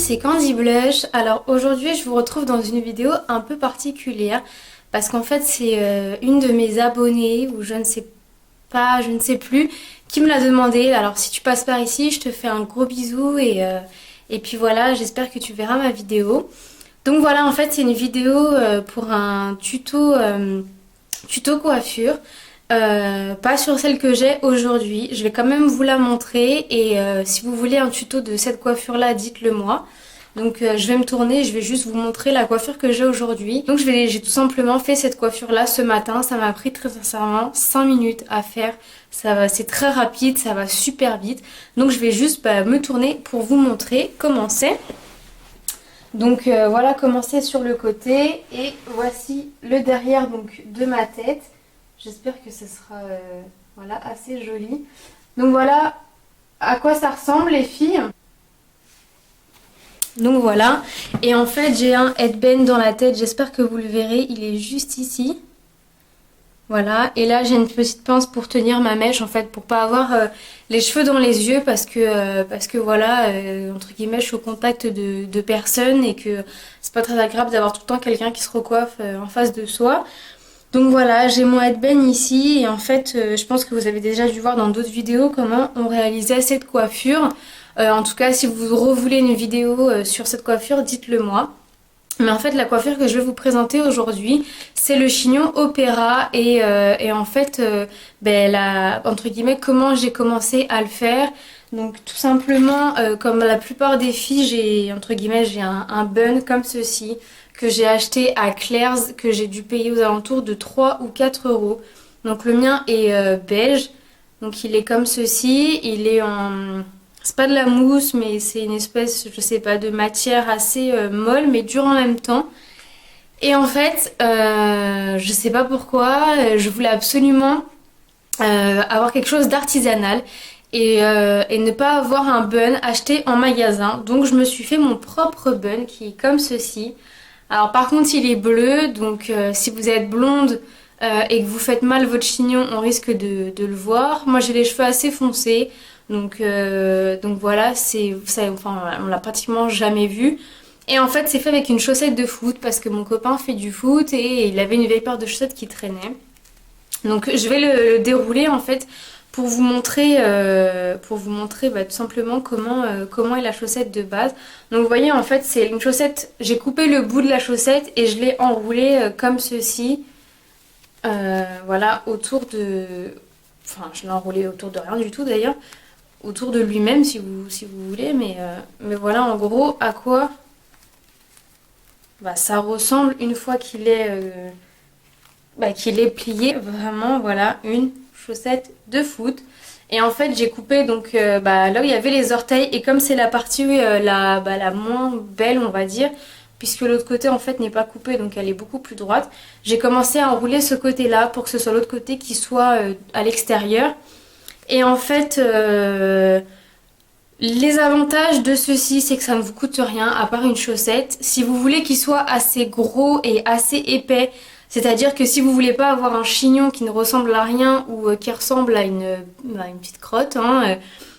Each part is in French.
c'est Candy Blush. Alors aujourd'hui je vous retrouve dans une vidéo un peu particulière parce qu'en fait c'est une de mes abonnées ou je ne sais pas, je ne sais plus, qui me l'a demandé. Alors si tu passes par ici, je te fais un gros bisou et puis voilà, j'espère que tu verras ma vidéo. Donc voilà, en fait c'est une vidéo pour un tuto coiffure. Pas sur celle que j'ai aujourd'hui, je vais quand même vous la montrer et si vous voulez un tuto de cette coiffure là, dites-le moi. Donc je vais me tourner, je vais juste vous montrer la coiffure que j'ai aujourd'hui. Donc j'ai tout simplement fait cette coiffure là ce matin, ça m'a pris très sincèrement 5 minutes à faire. C'est très rapide, ça va super vite. Donc je vais juste me tourner pour vous montrer comment c'est. Donc voilà comment c'est sur le côté et voici le derrière donc de ma tête. J'espère que ce sera voilà, assez joli. Donc voilà à quoi ça ressemble les filles. Donc voilà. Et en fait j'ai un headband dans la tête. J'espère que vous le verrez. Il est juste ici. Voilà. Et là j'ai une petite pince pour tenir ma mèche en fait. Pour pas avoir les cheveux dans les yeux. Parce que voilà, entre guillemets je suis au contact de personnes. Et que c'est pas très agréable d'avoir tout le temps quelqu'un qui se recoiffe en face de soi. Donc voilà, j'ai mon headband ici et en fait je pense que vous avez déjà dû voir dans d'autres vidéos comment on réalisait cette coiffure. En tout cas si vous revoulez une vidéo sur cette coiffure, dites-le moi. Mais en fait la coiffure que je vais vous présenter aujourd'hui c'est le chignon opéra et en fait entre guillemets comment j'ai commencé à le faire. Donc tout simplement comme la plupart des filles j'ai un bun comme ceci que j'ai acheté à Claire's, que j'ai dû payer aux alentours de 3 ou 4 euros. Donc le mien est beige, donc il est comme ceci, il est en... C'est pas de la mousse, mais c'est une espèce, je sais pas, de matière assez molle, mais dure en même temps. Et en fait, je sais pas pourquoi, je voulais absolument avoir quelque chose d'artisanal. Et ne pas avoir un bun acheté en magasin. Donc je me suis fait mon propre bun qui est comme ceci. Alors par contre il est bleu, donc si vous êtes blonde et que vous faites mal votre chignon, on risque de le voir. Moi j'ai les cheveux assez foncés, donc voilà, on l'a pratiquement jamais vu. Et en fait c'est fait avec une chaussette de foot parce que mon copain fait du foot et il avait une vieille paire de chaussettes qui traînait. Donc je vais le dérouler en fait pour vous montrer tout simplement comment est la chaussette de base. Donc vous voyez en fait c'est une chaussette, j'ai coupé le bout de la chaussette et je l'ai enroulée comme ceci. Voilà, autour de... Enfin je l'ai enroulé autour de rien du tout d'ailleurs. Autour de lui-même si vous voulez, mais voilà en gros à quoi ça ressemble une fois qu'il est plié. Vraiment voilà une chaussette de foot. Et en fait j'ai coupé donc là où il y avait les orteils et comme c'est la partie la moins belle on va dire, puisque l'autre côté en fait n'est pas coupée donc elle est beaucoup plus droite, j'ai commencé à enrouler ce côté là pour que ce soit l'autre côté qui soit à l'extérieur. Et en fait les avantages de ceci c'est que ça ne vous coûte rien à part une chaussette. Si vous voulez qu'il soit assez gros et assez épais, c'est-à-dire que si vous voulez pas avoir un chignon qui ne ressemble à rien ou qui ressemble à une petite crotte,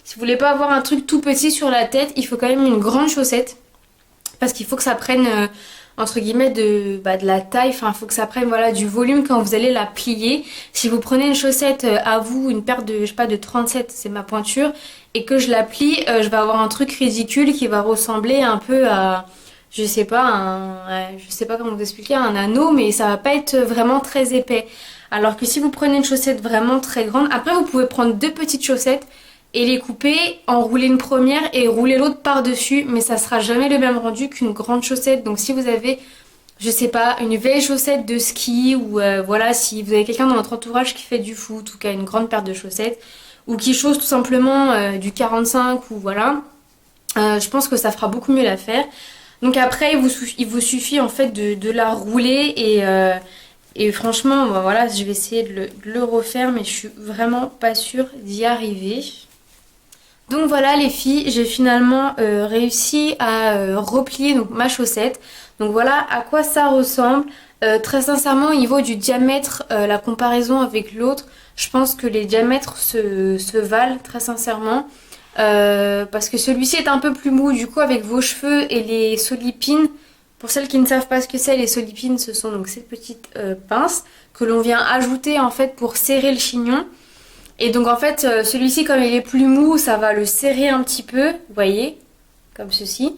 si vous voulez pas avoir un truc tout petit sur la tête, il faut quand même une grande chaussette. Parce qu'il faut que ça prenne, entre guillemets, de la taille, enfin il faut que ça prenne voilà, du volume quand vous allez la plier. Si vous prenez une chaussette à vous, une paire de, je sais pas, de 37, c'est ma pointure, et que je la plie, je vais avoir un truc ridicule qui va ressembler un peu à... je sais pas comment vous expliquer, un anneau, mais ça va pas être vraiment très épais. Alors que si vous prenez une chaussette vraiment très grande, après vous pouvez prendre deux petites chaussettes et les couper, enrouler une première et rouler l'autre par-dessus, mais ça sera jamais le même rendu qu'une grande chaussette. Donc si vous avez, je sais pas, une vieille chaussette de ski ou voilà, si vous avez quelqu'un dans votre entourage qui fait du foot ou qui a une grande paire de chaussettes ou qui chausse tout simplement du 45 ou voilà, je pense que ça fera beaucoup mieux l'affaire. Donc après il vous suffit en fait de la rouler et franchement voilà, je vais essayer de le refaire mais je suis vraiment pas sûre d'y arriver. Donc voilà les filles, j'ai finalement réussi à replier donc, ma chaussette. Donc voilà à quoi ça ressemble. Très sincèrement au niveau du diamètre, la comparaison avec l'autre, je pense que les diamètres se valent très sincèrement. Parce que celui-ci est un peu plus mou, du coup avec vos cheveux et les solipines, pour celles qui ne savent pas ce que c'est, les solipines, ce sont donc ces petites pinces que l'on vient ajouter en fait pour serrer le chignon. Et donc en fait celui-ci comme il est plus mou, ça va le serrer un petit peu, vous voyez, comme ceci.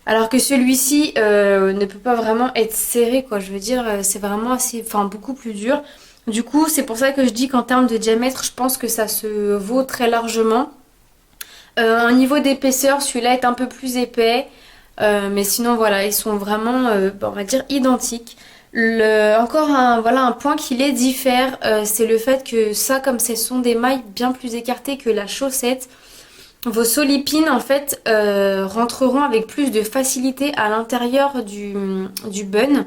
Alors que celui-ci ne peut pas vraiment être serré, quoi. Je veux dire, c'est vraiment assez, enfin beaucoup plus dur. Du coup, c'est pour ça que je dis qu'en termes de diamètre, je pense que ça se vaut très largement. Au niveau d'épaisseur, celui-là est un peu plus épais. Mais sinon, voilà, ils sont vraiment, on va dire, identiques. Encore un, voilà, un point qui les diffère, c'est le fait que ça, comme ce sont des mailles bien plus écartées que la chaussette, vos solipines en fait rentreront avec plus de facilité à l'intérieur du bun.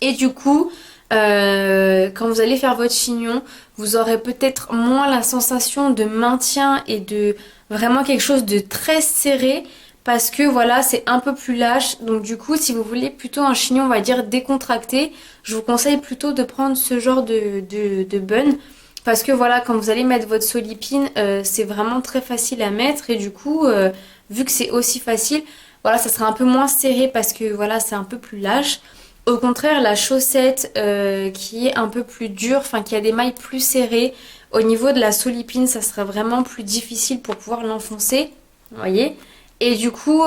Et du coup, quand vous allez faire votre chignon, vous aurez peut-être moins la sensation de maintien et de vraiment quelque chose de très serré. Parce que voilà, c'est un peu plus lâche. Donc du coup, si vous voulez plutôt un chignon, on va dire décontracté, je vous conseille plutôt de prendre ce genre de bun. Parce que voilà, quand vous allez mettre votre solipine, c'est vraiment très facile à mettre. Et du coup, vu que c'est aussi facile, voilà, ça sera un peu moins serré parce que voilà, c'est un peu plus lâche. Au contraire, la chaussette qui est un peu plus dure, enfin qui a des mailles plus serrées, au niveau de la solipine, ça sera vraiment plus difficile pour pouvoir l'enfoncer. Vous voyez? Et du coup,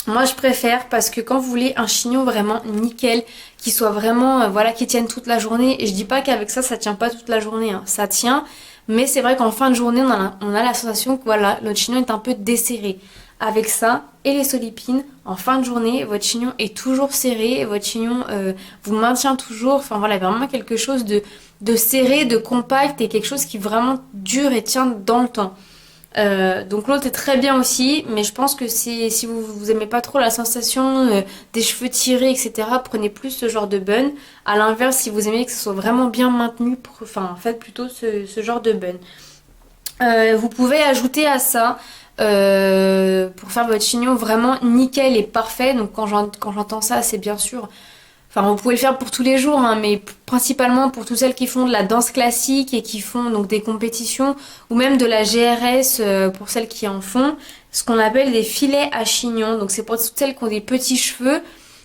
moi je préfère parce que quand vous voulez un chignon vraiment nickel, qui soit vraiment, voilà, qui tienne toute la journée, et je dis pas qu'avec ça, ça tient pas toute la journée, hein, ça tient, mais c'est vrai qu'en fin de journée, on a la sensation que voilà, notre chignon est un peu desserré. Avec ça et les solipines, en fin de journée, votre chignon est toujours serré, votre chignon vous maintient toujours, enfin voilà, vraiment quelque chose de serré, de compact et quelque chose qui vraiment dure et tient dans le temps. Donc l'autre est très bien aussi, mais je pense que si vous aimez pas trop la sensation des cheveux tirés, etc., prenez plus ce genre de bun. À l'inverse, si vous aimez que ce soit vraiment bien maintenu, enfin faites plutôt ce genre de bun. Vous pouvez ajouter à ça, pour faire votre chignon vraiment nickel et parfait. Donc quand j'entends ça, c'est bien sûr... Enfin, vous pouvez le faire pour tous les jours, hein, mais principalement pour toutes celles qui font de la danse classique et qui font donc des compétitions, ou même de la GRS pour celles qui en font, ce qu'on appelle des filets à chignon. Donc c'est pour toutes celles qui ont des petits cheveux.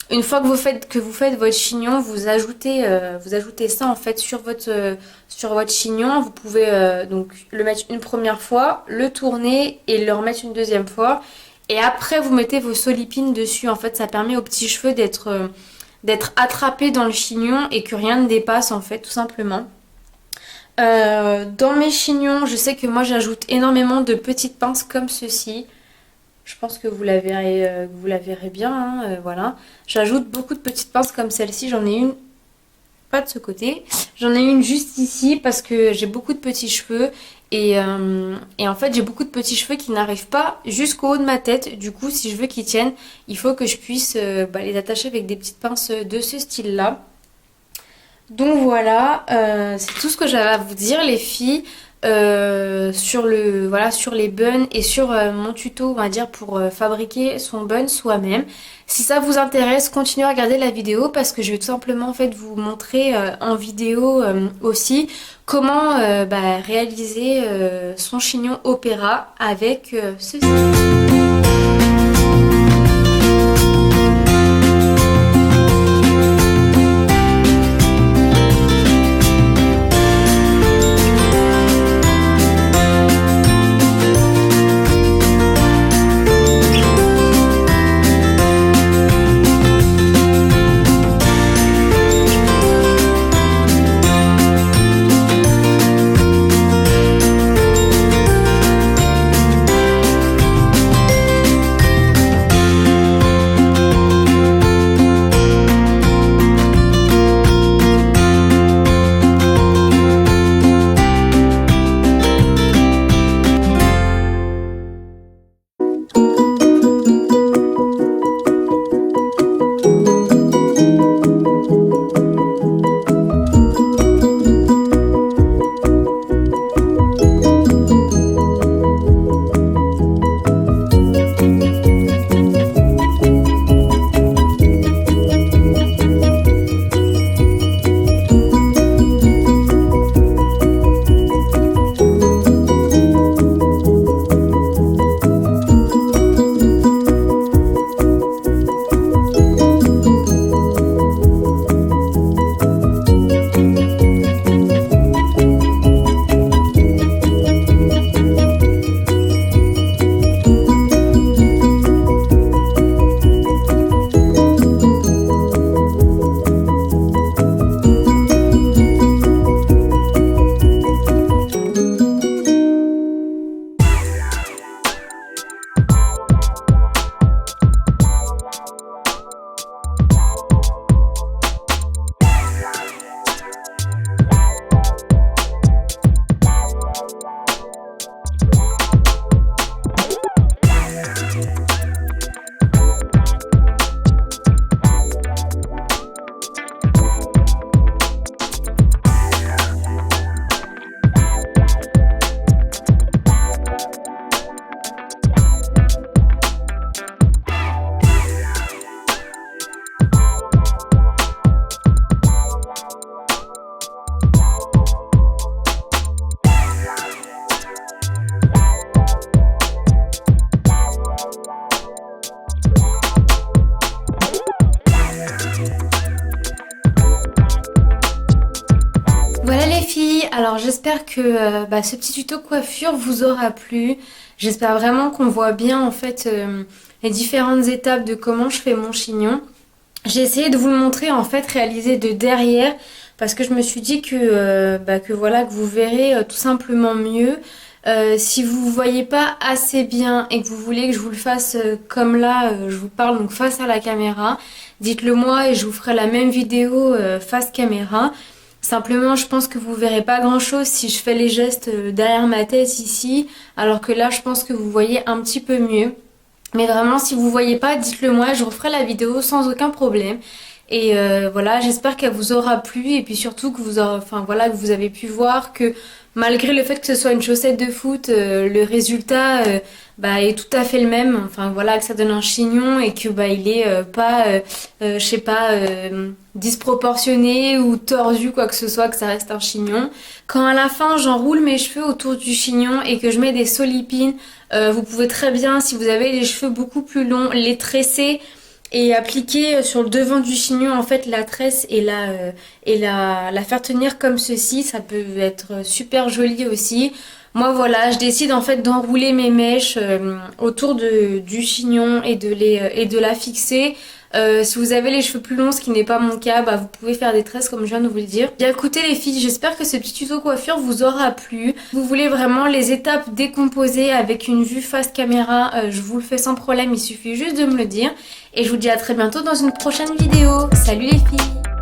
Une fois que vous faites votre chignon, vous ajoutez ça en fait sur votre chignon. Vous pouvez donc le mettre une première fois, le tourner et le remettre une deuxième fois. Et après, vous mettez vos solipines dessus. En fait, ça permet aux petits cheveux d'être attrapé dans le chignon et que rien ne dépasse en fait tout simplement. Dans mes chignons, je sais que moi j'ajoute énormément de petites pinces comme ceci. Je pense que vous la verrez bien, hein, voilà. J'ajoute beaucoup de petites pinces comme celle-ci, j'en ai une pas de ce côté. J'en ai une juste ici parce que j'ai beaucoup de petits cheveux et en fait j'ai beaucoup de petits cheveux qui n'arrivent pas jusqu'au haut de ma tête. Du coup si je veux qu'ils tiennent, il faut que je puisse les attacher avec des petites pinces de ce style là. Donc voilà, c'est tout ce que j'avais à vous dire les filles. Sur les buns et sur mon tuto on va dire pour fabriquer son bun soi-même. Si ça vous intéresse, continuez à regarder la vidéo parce que je vais tout simplement en fait vous montrer en vidéo aussi comment réaliser son chignon opéra avec ceci. Alors j'espère que ce petit tuto coiffure vous aura plu. J'espère vraiment qu'on voit bien en fait les différentes étapes de comment je fais mon chignon. J'ai essayé de vous le montrer en fait réalisé de derrière parce que je me suis dit que voilà que vous verrez tout simplement mieux. Si vous voyez pas assez bien et que vous voulez que je vous le fasse comme là, je vous parle donc face à la caméra, dites-le moi et je vous ferai la même vidéo face caméra. Simplement, je pense que vous verrez pas grand-chose si je fais les gestes derrière ma tête ici, alors que là, je pense que vous voyez un petit peu mieux. Mais vraiment, si vous voyez pas, dites-le moi, je referai la vidéo sans aucun problème. Et voilà, j'espère qu'elle vous aura plu et puis surtout que que vous avez pu voir que malgré le fait que ce soit une chaussette de foot, le résultat est tout à fait le même. Enfin voilà, que ça donne un chignon et que il est pas, je sais pas, disproportionné ou tordu quoi que ce soit, que ça reste un chignon. Quand à la fin j'enroule mes cheveux autour du chignon et que je mets des solipines, vous pouvez très bien, si vous avez les cheveux beaucoup plus longs, les tresser et appliquer sur le devant du chignon en fait la tresse et la faire tenir comme ceci. Ça peut être super joli aussi. Moi voilà, je décide en fait d'enrouler mes mèches autour du chignon et de la fixer. Si vous avez les cheveux plus longs, ce qui n'est pas mon cas, vous pouvez faire des tresses comme je viens de vous le dire. Bien écoutez les filles, j'espère que ce petit tuto coiffure vous aura plu. Vous voulez vraiment les étapes décomposées avec une vue face caméra, je vous le fais sans problème, il suffit juste de me le dire. Et je vous dis à très bientôt dans une prochaine vidéo. Salut les filles!